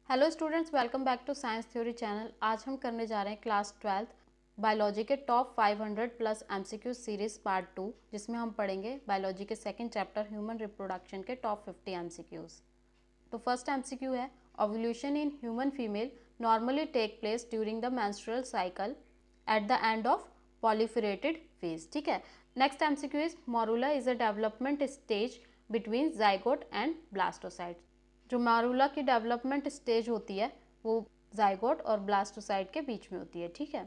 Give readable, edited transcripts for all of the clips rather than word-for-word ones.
Hello students, welcome back to science theory channel. आज हम करने जा रहे हैं क्लास 12 बायोलॉजी के top 500 plus MCQ series part 2, जिसमें हम पढ़ेंगे बायोलॉजी के सेकंड चैप्टर ह्यूमन रिप्रोडक्शन के टॉप 50 एमसीक्यूज। तो फर्स्ट एमसीक्यू है, ovulation in human female normally take place during the menstrual cycle at the end of proliferative phase. ठीक है। Next MCQ is morula is a development stage between zygote and blastocyst. जो morula की development stage होती है वो zygote और ब्लास्टोसाइट के बीच में होती है। ठीक है।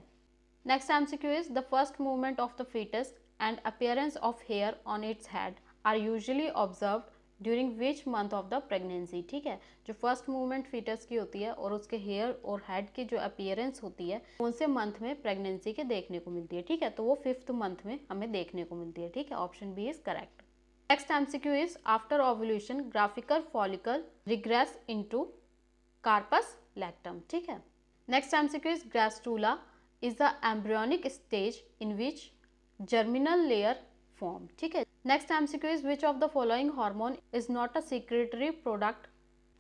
Next MCQ is the first movement of the foetus and appearance of hair on its head are usually observed during which month of the pregnancy. ठीक है। जो फर्स्ट मूवमेंट फीटस की होती है और उसके हेयर और हेड की जो अपीयरेंस होती है कौन से मंथ में प्रेगनेंसी के देखने को मिलती है। ठीक है। तो वो 5th मंथ में हमें देखने को मिलती है। ठीक है। Option B is correct. Next MCQ is after ovulation graphical follicle regress into carpus lactum। ठीक है। Next MCQ is gastrula is the embryonic stage in which germinal layer form। ठीक है। Next MCQ is which of the following hormone is not a secretory product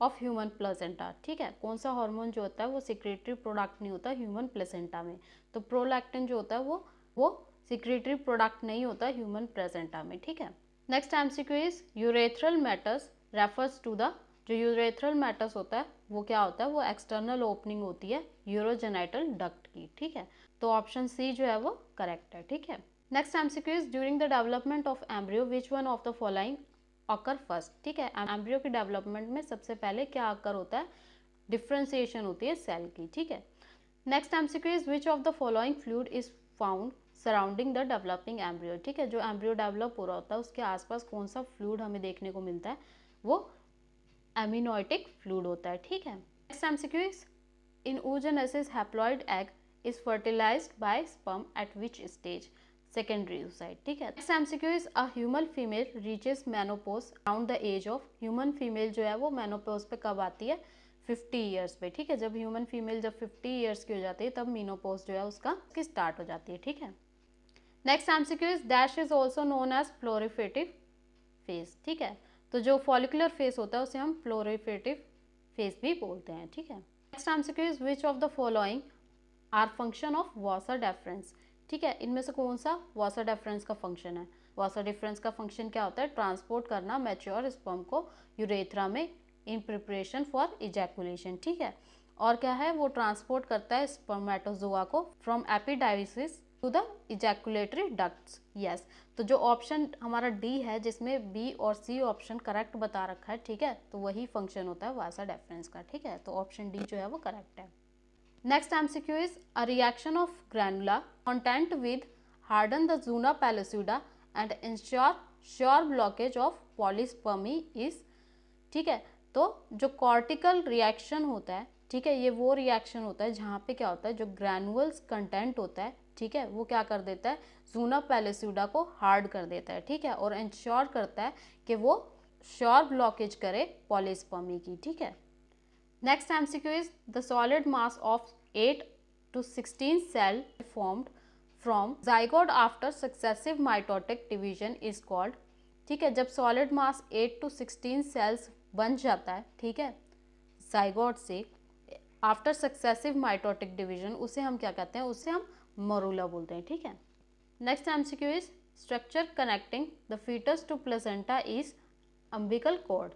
of human placenta। ठीक है। कौन सा hormone जो होता है वो सिक्रेटरी प्रोडक्ट नहीं होता ह्यूमन प्लेसेंटा में। तो प्रोलैक्टिन जो होता है वो सिक्रेटरी प्रोडक्ट नहीं होता ह्यूमन प्लेसेंटा में। ठीक है। Next MCQ is urethral matters refers to the, जो यूरेथ्रल मैटर्स होता है वो क्या होता है, वो एक्सटर्नल ओपनिंग होती है यूरोजेनाइटल डक्ट की। ठीक है। तो ऑप्शन सी जो है वो करेक्ट है। ठीक है। Next MCQ is during the development of embryo which one of the following occur first. ठीक है। एम्ब्रियो की डेवलपमेंट में सबसे पहले क्या ऑकर होता है, डिफ्रेंसिएशन होती है सेल की। ठीक है। Next MCQ is which of the following fluid is found surrounding the developing embryo. ठीक है। जो एम्ब्रियो डेवलप हो रहा होता है उसके आसपास कौन सा फ्लूइड हमें देखने को मिलता है, वो एमिनोइटिक फ्लूइड होता है। ठीक है। Next MCQ is in oogenesis haploid egg is fertilised by sperm at which stage, secondary oocyte। ठीक है। Next MCQ is a human female reaches menopause around the age of, human female जो है वो menopause पे कब आती है, 50 years पे। ठीक है। जब ह्यूमन फीमेल जब 50 ईयर्स की हो जाती है तब मीनोपोज जो है उसकी स्टार्ट हो जाती है। ठीक है। Next MCQ is dash is also known as proliferative phase. ठीक है। तो जो फॉलिकुलर फेज होता है उसे हम प्लोरिफेटिव फेज भी बोलते हैं। ठीक है। Next MCQ is which of the following are function of vasa deferens. ठीक है। इनमें से कौन सा वासा डिफरेंस का फंक्शन है। वासा डिफरेंस का फंक्शन क्या होता है, ट्रांसपोर्ट करना मैच्योर स्पर्म को यूरेथ्रा में इन प्रिपरेशन फॉर इजैकुलेशन। ठीक है। और क्या है, वो ट्रांसपोर्ट करता है स्पर्मेटोजोआ को from epididymis to the ejaculatory ducts. Yes. तो जो ऑप्शन हमारा डी है जिसमें बी और सी ऑप्शन करेक्ट बता रखा है, ठीक है, तो वही फंक्शन होता है वासा डिफरेंस का। ठीक है। तो ऑप्शन डी जो है वो करेक्ट है। Next MCQ is a reaction of granular content with harden the zona pellucida and ensure sure blockage of polyspermy is। ठीक है। तो जो कॉर्टिकल रिएक्शन होता है, ठीक है, ये वो रिएक्शन होता है जहाँ पे क्या होता है, जो ग्रैनुअल्स कंटेंट होता है, ठीक है, वो क्या कर देता है, जूना पेलिस्यूडा को हार्ड कर देता है। ठीक है। और इंश्योर करता है कि वो श्योर ब्लॉकेज करे पॉलीस्पर्मी की। ठीक है। Next MCQ is the solid mass of 8 to 16 cell formed from zygote after successive mitotic division is called। ठीक है। जब solid mass 8 to 16 cells बन जाता है, ठीक है, zygote से आफ्टर सक्सेसिव माइटोटिक डिवीजन, उसे हम क्या कहते हैं, उसे हम मरूला बोलते हैं। ठीक है। Next MCQ is structure connecting the foetus to placenta is umbilical cord.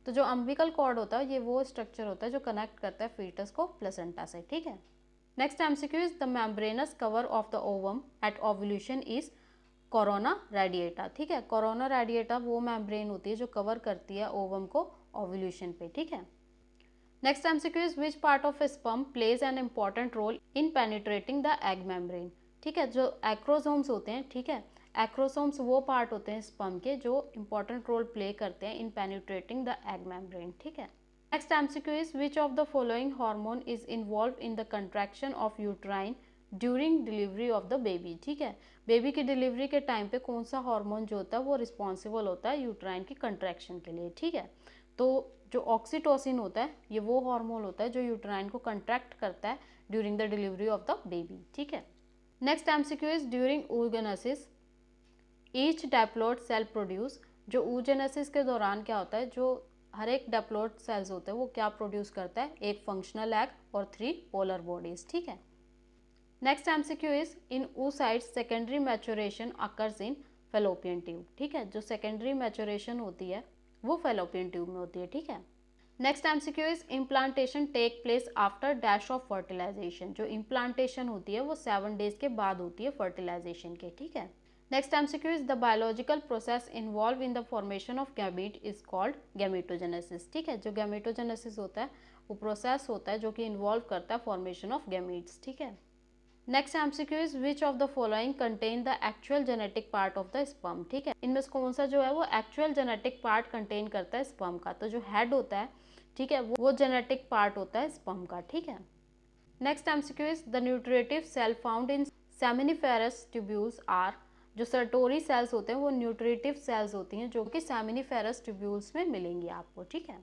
तो जो अम्बिकल कॉर्ड होता है ये वो स्ट्रक्चर होता है जो कनेक्ट करता है फीटस को प्लेसेंटा से। ठीक है। Next MCQ is the membranous cover of the ovum at ovulation is corona radiata. ठीक है। कोरोना रेडिएटा वो मेम्ब्रेन होती है जो कवर करती है ओवम को ओव्यूलेशन पे। ठीक है। Next MCQ is which part of sperm plays an important role in penetrating the egg membrane. ठीक है। जो एक्रोसोम्स होते हैं, ठीक है, एक्रोसोम्स वो पार्ट होते हैं स्पर्म के जो इंपॉर्टेंट रोल प्ले करते हैं इन पेनिट्रेटिंग द एग मेम्ब्रेन। ठीक है। Next MCQ is which of the following hormone is involve in the contraction of uterine during delivery of the baby. ठीक है। बेबी की डिलीवरी के टाइम पे कौन सा हार्मोन जो होता है वो रिस्पॉन्सिबल होता है यूट्राइन की कंट्रैक्शन के लिए। ठीक है। तो जो ऑक्सीटोसिन होता है ये वो हार्मोन होता है जो यूट्राइन को कंट्रैक्ट करता है during the delivery of the baby. ठीक है। Next MCQ is during oogenesis each diploid cell produce. जो oogenesis के दौरान क्या होता है, जो हर एक डिप्लॉइड सेल्स होते हैं वो क्या प्रोड्यूस करता है, एक फंक्शनल एग और 3 पोलर बॉडीज, ठीक है। Next MCQ is in oocytes secondary maturation occurs in fallopian tube, ठीक है। जो सेकेंडरी मैच्योरेशन होती है वो फेलोपियन ट्यूब में होती है, ठीक है। Next MCQ is implantation take place after dash of fertilisation. जो इम्प्लांटेशन होती है वो 7 डेज के बाद होती है फर्टिलाइजेशन के, ठीक है। Next MCQ is the biological process involve in the formation of gamete is called gametogenesis, ठीक है। जो गैमेटोजेनेसिस होता है वो प्रोसेस होता है जो कि इन्वॉल्व करता है फॉर्मेशन ऑफ गैमीट्स, ठीक है। Next MCQ is which of the following contain the actual genetic part of the sperm, ठीक है। इनमें से कौन सा जो है वो एक्चुअल जेनेटिक पार्ट कंटेन करता है स्पर्म का। तो जो हेड होता है, ठीक है, वो जेनेटिक पार्ट होता है स्पर्म का, ठीक है। Next MCQ is the nutritive cell found in seminiferous tubules are. जो सर्टोरी सेल्स होते हैं वो न्यूट्रिटिव सेल्स होती हैं जो कि सेमिनिफेरस ट्यूब्यूल्स में मिलेंगी आपको, ठीक है।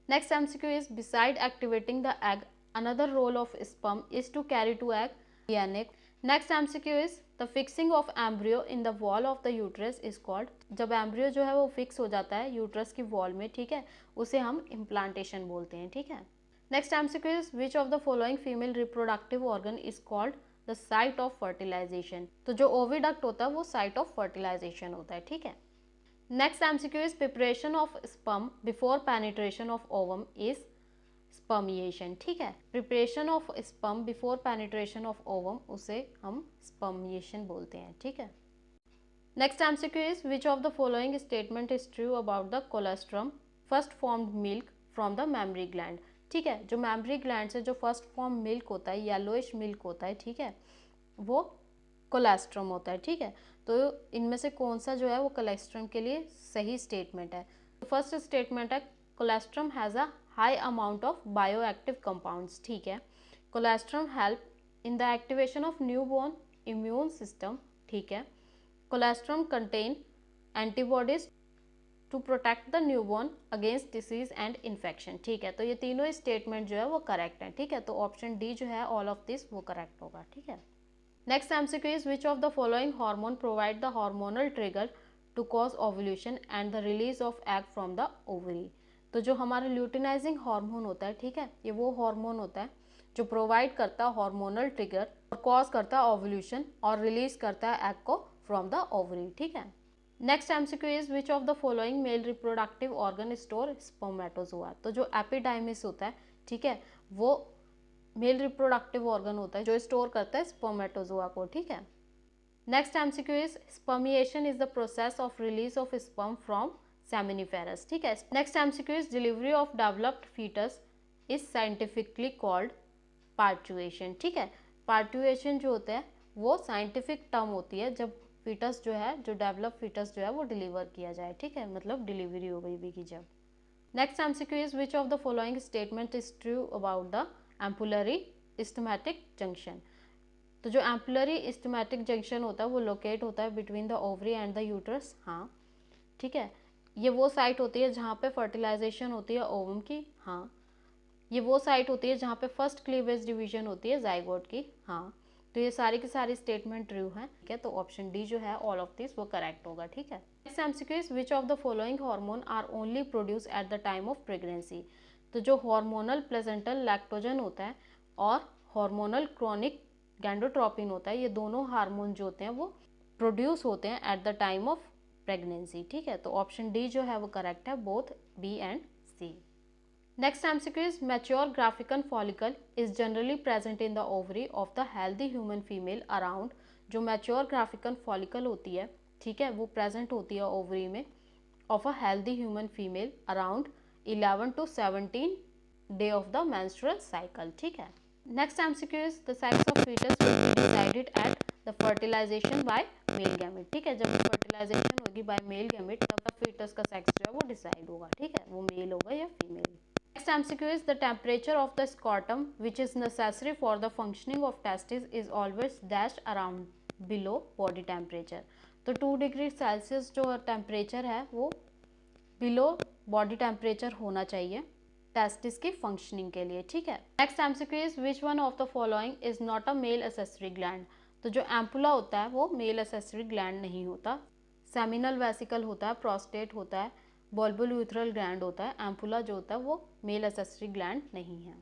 Next MCQ is beside activating the egg another role of sperm is to carry to egg DNA. Next MCQ is the fixing of embryo in the wall of the uterus is called. जब embryo जो है वो fix हो जाता है uterus की wall में, ठीक है, उसे हम इम्प्लांटेशन बोलते हैं, ठीक है। Next MCQ is which of the following female reproductive organ is called the site of fertilisation. तो जो ओविडक्ट होता है वो साइट ऑफ फर्टिलाइजेशन होता है, ठीक है। Next MCQ is preparation of sperm before penetration of ovum is spermiation, ठीक है। Preparation of sperm before penetration of ovum उसे हम स्पर्मिएशन बोलते हैं, ठीक है। Next MCQ is which of the following statement is true about the colostrum first formed milk from the mammary gland, ठीक है। जो मेमरी ग्लैंड से जो फर्स्ट फॉर्म मिल्क होता है, येलोइश मिल्क होता है, ठीक है, वो कोलेस्ट्रम होता है, ठीक है। तो इनमें से कौन सा जो है वो कोलेस्ट्रम के लिए सही स्टेटमेंट है। तो फर्स्ट स्टेटमेंट है colostrum has a high amount of bioactive compounds, ठीक है। Colostrum help in the activation of newborn immune system, ठीक है। Colostrum contain antibodies to protect the newborn against disease and infection, ठीक है। तो ये तीनों स्टेटमेंट जो है वो करेक्ट है, ठीक है। तो ऑप्शन डी जो है ऑल ऑफ दिस वो करेक्ट होगा, ठीक है। Next MCQ is which of the following hormone provide the hormonal trigger to cause ovulation and the release of egg from the ovary. तो जो हमारा ल्यूटिनाइजिंग हार्मोन होता है, ठीक है, ये वो हार्मोन होता है जो प्रोवाइड करता है हार्मोनल ट्रिगर और कॉज करता है ओव्यूलेशन और रिलीज करता है एग को फ्रॉम द ओवरी, ठीक है। Next MCQ is which of the following male reproductive organ store spermatozoa. तो जो एपिडाइमिस होता है, ठीक है, वो मेल रिप्रोडक्टिव ऑर्गन होता है जो स्टोर करता है स्पर्मेटोजोआ को, ठीक है। Next MCQ is spermiation is the process of release of sperm from seminiferous, ठीक है। Next MCQ is delivery of developed foetus is scientifically called parturition, ठीक है। पार्चुएशन जो होता है वो साइंटिफिक टर्म होती है जब फीटस जो है, जो डेवलप फीटस जो है वो डिलीवर किया जाए, ठीक है, मतलब डिलीवरी हो गई भी की जब। Next MCQ is which of the following statement is true about the ampullary isthmic junction. तो जो एम्पुलरी स्टोमैटिक जंक्शन होता है वो लोकेट होता है between the ovary and the uterus, हाँ, ठीक है। ये वो साइट होती है जहाँ पे फर्टिलाइजेशन होती है ओवम की, हाँ। ये वो साइट होती है जहाँ पे फर्स्ट क्लीवेज डिवीजन होती है जाइगोट की, हाँ। तो ये सारी की सारी स्टेटमेंट ट्रू हैं, ठीक है। तो ऑप्शन डी जो है ऑल ऑफ दिस वो करेक्ट होगा, ठीक है। Next MCQ is which of the following hormone are only produce at the time of pregnancy. तो जो हार्मोनल प्लेजेंटल लैक्टोजन होता है और हार्मोनल क्रोनिक गैंडोट्रोपिन होता है, ये दोनों हार्मोन जो होते हैं वो प्रोड्यूस होते हैं eight the time of pregnancy, ठीक है। तो ऑप्शन डी जो है वो करेक्ट है, both B and C. Next MCQ is mature Graafian follicle is generally present in the ovary of the healthy human female around. जो मैच्योर ग्राफिकन फॉलिकल होती है, ठीक है, वो प्रेजेंट होती है ओवरी में of a healthy human female around 11 to 17 day of the menstrual cycle, ठीक है। Next MCQ is the sex of foetus will be decided at the fertilisation by male gamete, ठीक है। जब फर्टिलाइजेशन होगी by male gamete तब the foetus का sex जो है वो डिसाइड होगा, ठीक है, वो मेल होगा या female. Next MCQ is the temperature of the scrotum which is necessary for the functioning of testes is always dashed around below body temperature. तो 2 डिग्री सेल्सियस जो टेम्परेचर है वो बिलो बॉडी टेम्परेचर होना चाहिए testis की functioning के लिए, ठीक है। Next MCQ is which one of the following is not a male accessory gland. तो जो एम्पुला होता है वो मेल एसेसरी ग्लैंड नहीं होता। सेमिनल वेसिकल होता है, प्रोस्टेट होता है, बल्बोयूथरल ग्लैंड होता है, एम्पुला जो होता है वो मेल एसेसरी ग्लैंड नहीं है।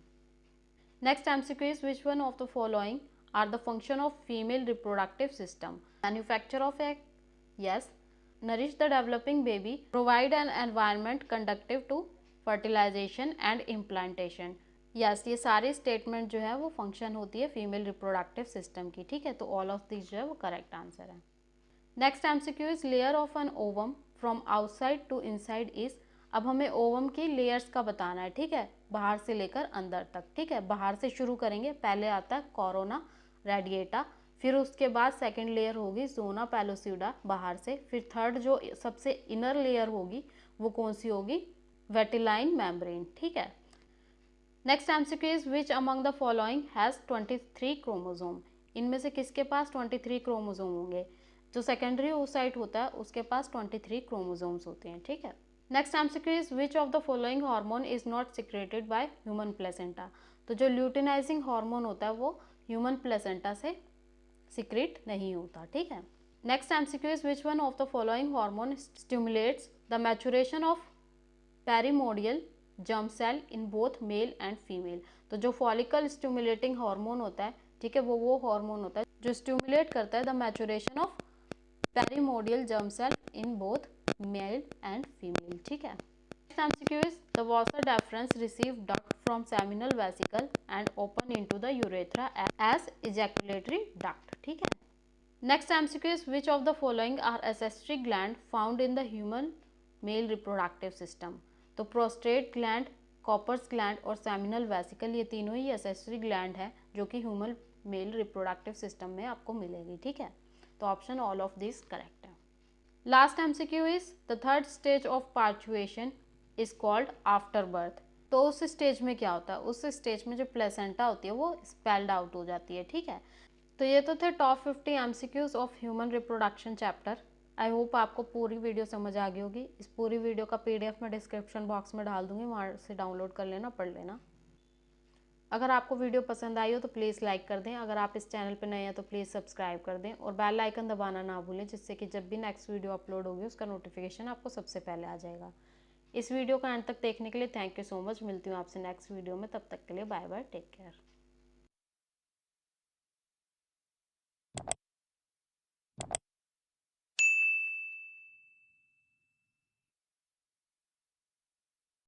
Next MCQ is which one of the following are the function of female reproductive system? Manufacture of egg, yes. Nourish the developing baby, provide an environment conductive to fertilisation and implantation, yes. ये सारी statement जो है वो function होती है female reproductive system की, ठीक है। तो ऑल ऑफ दिस जो है वो करेक्ट आंसर है। Next MCQ is layer of an ovum from outside to inside is. अब हमें ओवम की लेयर्स का बताना है, ठीक है, बाहर से लेकर अंदर तक, ठीक है। बाहर से शुरू करेंगे, पहले आता है कोरोना रेडिएटा, फिर उसके बाद सेकंड लेयर होगी जोना पेलोसिडा बाहर से, फिर थर्ड जो सबसे इनर लेयर होगी वो कौन सी होगी? वेटिलाइन मेम्ब्रेन, ठीक है। Next MCQ is which among the following has 23 chromosome? इनमें से किसके पास 23 क्रोमोसोम होंगे? जो सेकेंडरी oocyte होता है उसके पास 23 क्रोमोसोम्स होते हैं, ठीक है। Next MCQ is which of the following hormone is not secreted by human placenta? तो जो ल्यूटिनाइजिंग हार्मोन होता है वो ह्यूमन प्लेसेंटा से सिक्रेट नहीं होता, ठीक है। Next MCQ is which one of the following hormone stimulates the maturation of primordial germ cell in both male and female? तो जो फॉलिकल स्टिमुलेटिंग हार्मोन होता है, ठीक है, वो हार्मोन होता है जो स्टिमुलेट करता है the maturation of primordial germ cell in both male and female, ठीक है। Next MCQ is the vasa deferens receive duct from seminal vesicle and open into the urethra as ejaculatory duct, ठीक है। Next MCQ is which of the following are accessory gland found in the human male reproductive system? तो prostate gland, Cowper's gland और seminal vesicle, ये तीनों ही accessory gland है जो कि human male reproductive system में आपको मिलेगी, ठीक है। तो option all of this correct है। Last MCQ is the third stage of parturition is called afterbirth. तो उस स्टेज में क्या होता है? उस स्टेज में जो प्लेसेंटा होती है वो स्पेल्ड आउट हो जाती है, ठीक है। तो ये तो थे top 50 MCQs of human reproduction chapter. I hope आपको पूरी वीडियो समझ आ गई होगी। इस पूरी वीडियो का पीडीएफ मैं डिस्क्रिप्शन बॉक्स में डाल दूंगी, वहाँ से डाउनलोड कर लेना, पढ़ लेना। अगर आपको वीडियो पसंद आई हो तो प्लीज़ लाइक कर दें, अगर आप इस चैनल पर नए हैं तो प्लीज़ सब्सक्राइब कर दें और बेल आइकन दबाना ना भूलें, जिससे कि जब भी नेक्स्ट वीडियो अपलोड होगी उसका नोटिफिकेशन आपको सबसे पहले आ जाएगा। इस वीडियो को एंड तक देखने के लिए थैंक यू सो मच। मिलती हूँ आपसे नेक्स्ट वीडियो में, तब तक के लिए बाय बाय, टेक केयर।